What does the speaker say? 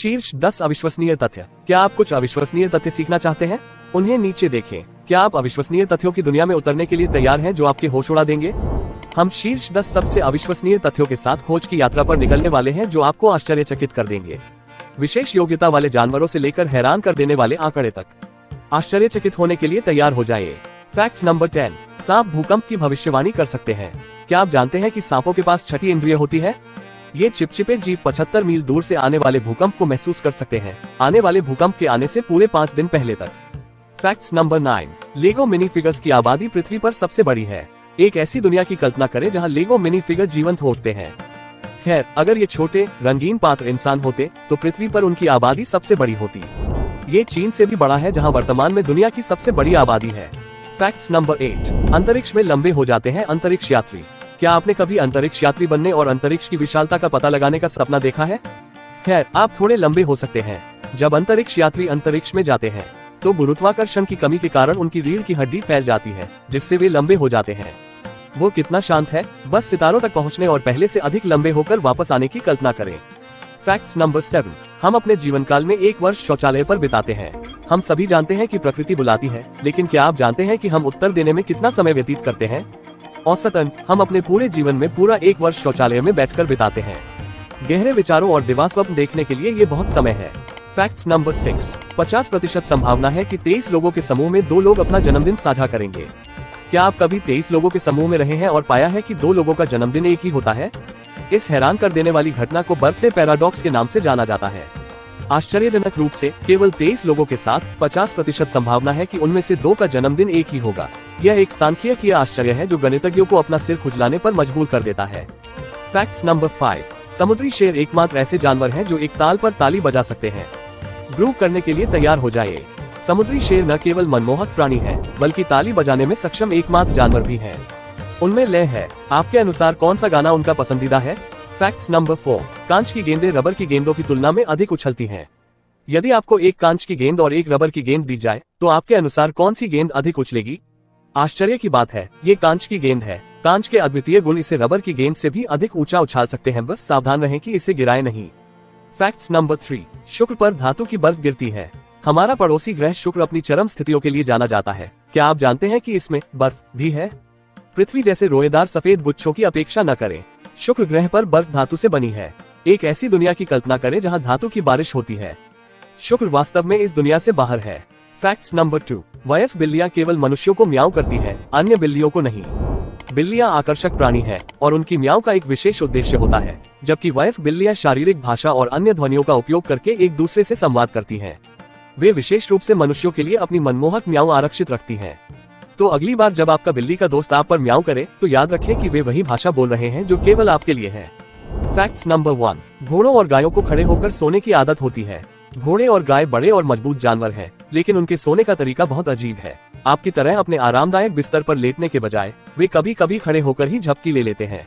शीर्ष 10 अविश्वसनीय तथ्य। क्या आप कुछ अविश्वसनीय तथ्य सीखना चाहते हैं? उन्हें नीचे देखें। क्या आप अविश्वसनीय तथ्यों की दुनिया में उतरने के लिए तैयार हैं जो आपके होश उड़ा देंगे? हम शीर्ष 10 सबसे अविश्वसनीय तथ्यों के साथ खोज की यात्रा पर निकलने वाले हैं जो आपको आश्चर्यचकित कर देंगे। विशेष योग्यता वाले जानवरों से लेकर हैरान कर देने वाले आंकड़े तक। आश्चर्यचकित होने के लिए तैयार हो जाइए। Fact number 10। सांप भूकंप की भविष्यवाणी कर सकते हैं। क्या आप जानते हैं कि सांपों के पास छठी इंद्रिय होती है? ये चिपचिपे जीव 75 मील दूर से आने वाले भूकंप को महसूस कर सकते हैं, आने वाले भूकंप के आने से पूरे 5 दिन पहले तक। Fact number 9। लेगो मिनी फिगर्स की आबादी पृथ्वी पर सबसे बड़ी है। एक ऐसी दुनिया की कल्पना करें जहां लेगो मिनी फिगर जीवंत होते हैं। खैर, अगर ये छोटे रंगीन पात्र इंसान होते तो पृथ्वी पर उनकी आबादी सबसे बड़ी होती। ये चीन से भी बड़ा है जहां वर्तमान में दुनिया की सबसे बड़ी आबादी है। Fact number 8। अंतरिक्ष में लंबे हो जाते हैं अंतरिक्ष यात्री। क्या आपने कभी अंतरिक्ष यात्री बनने और अंतरिक्ष की विशालता का पता लगाने का सपना देखा है? खैर, आप थोड़े लंबे हो सकते हैं। जब अंतरिक्ष यात्री अंतरिक्ष में जाते हैं तो गुरुत्वाकर्षण की कमी के कारण उनकी रीढ़ की हड्डी फैल जाती है, जिससे वे लंबे हो जाते हैं। वो कितना शांत है, बस सितारों तक पहुंचने और पहले से अधिक लंबे होकर वापस आने की कल्पना करें। Fact number 7। हम अपने जीवन काल में 1 वर्ष शौचालय पर बिताते हैं। हम सभी जानते हैं कि प्रकृति बुलाती है, लेकिन क्या आप जानते हैं कि हम उत्तर देने में कितना समय व्यतीत करते हैं? औसतन हम अपने पूरे जीवन में पूरा 1 वर्ष शौचालय में बैठकर बिताते हैं। गहरे विचारों और दिवा स्वप्न देखने के लिए ये बहुत समय है। Fact number 6। 50% संभावना है कि 23 लोगों के समूह में 2 लोग अपना जन्मदिन साझा करेंगे। क्या आप कभी 23 लोगों के समूह में रहे हैं और पाया है कि 2 लोगों का जन्मदिन एक ही होता है? इस हैरान कर देने वाली घटना को बर्थडे पैराडॉक्स के नाम से जाना जाता है। आश्चर्यजनक रूप से केवल 23 लोगों के साथ 50% संभावना है कि उनमें से 2 का जन्मदिन एक ही होगा। यह एक सांख्यिकीय आश्चर्य है जो गणितज्ञों को अपना सिर खुजलाने पर मजबूर कर देता है। Fact number 5। समुद्री शेर एकमात्र ऐसे जानवर हैं जो एक ताल पर ताली बजा सकते हैं। ग्रूव करने के लिए तैयार हो जाइए। समुद्री शेर न केवल मनमोहक प्राणी है, बल्कि ताली बजाने में सक्षम एकमात्र जानवर भी है। उनमें लय है। आपके अनुसार कौन सा गाना उनका पसंदीदा है? Fact number 4। कांच की गेंदें रबर की गेंदों की तुलना में अधिक उछलती हैं। यदि आपको एक कांच की गेंद और एक रबर की गेंद दी जाए तो आपके अनुसार कौन सी गेंद अधिक उछलेगी? आश्चर्य की बात है, ये कांच की गेंद है। कांच के अद्वितीय गुण इसे रबर की गेंद से भी अधिक ऊंचा उछाल सकते हैं, बस सावधान रहें कि इसे गिराए नहीं। Fact number 3। शुक्र पर धातु की बर्फ गिरती है। हमारा पड़ोसी ग्रह शुक्र अपनी चरम स्थितियों के लिए जाना जाता है। क्या आप जानते हैं कि इसमें बर्फ भी है? पृथ्वी जैसे रोएदार सफेद गुच्छों की अपेक्षा न करें। शुक्र ग्रह पर बर्फ धातु से बनी है। एक ऐसी दुनिया की कल्पना करें जहां धातु की बारिश होती है। शुक्र वास्तव में इस दुनिया से बाहर है। Fact number 2। वयस्क बिल्लियां केवल मनुष्यों को म्याऊं करती है, अन्य बिल्लियों को नहीं। बिल्लियां आकर्षक प्राणी है और उनकी म्याऊं का एक विशेष उद्देश्य होता है, जबकि वयस्क बिल्लियां शारीरिक भाषा और अन्य ध्वनियों का उपयोग करके एक दूसरे से संवाद करती हैं। वे विशेष रूप से मनुष्यों के लिए अपनी मनमोहक म्याऊं आरक्षित रखती हैं। तो अगली बार जब आपका बिल्ली का दोस्त आप पर म्याऊं करे तो याद रखें कि वे वही भाषा बोल रहे हैं जो केवल आपके लिए है। Fact number 1। घोड़ों और गायों को खड़े होकर सोने की आदत होती है। घोड़े और गाय बड़े और मजबूत जानवर हैं, लेकिन उनके सोने का तरीका बहुत अजीब है। आपकी तरह अपने आरामदायक बिस्तर पर लेटने के बजाय वे कभी कभी खड़े होकर ही झपकी ले लेते हैं।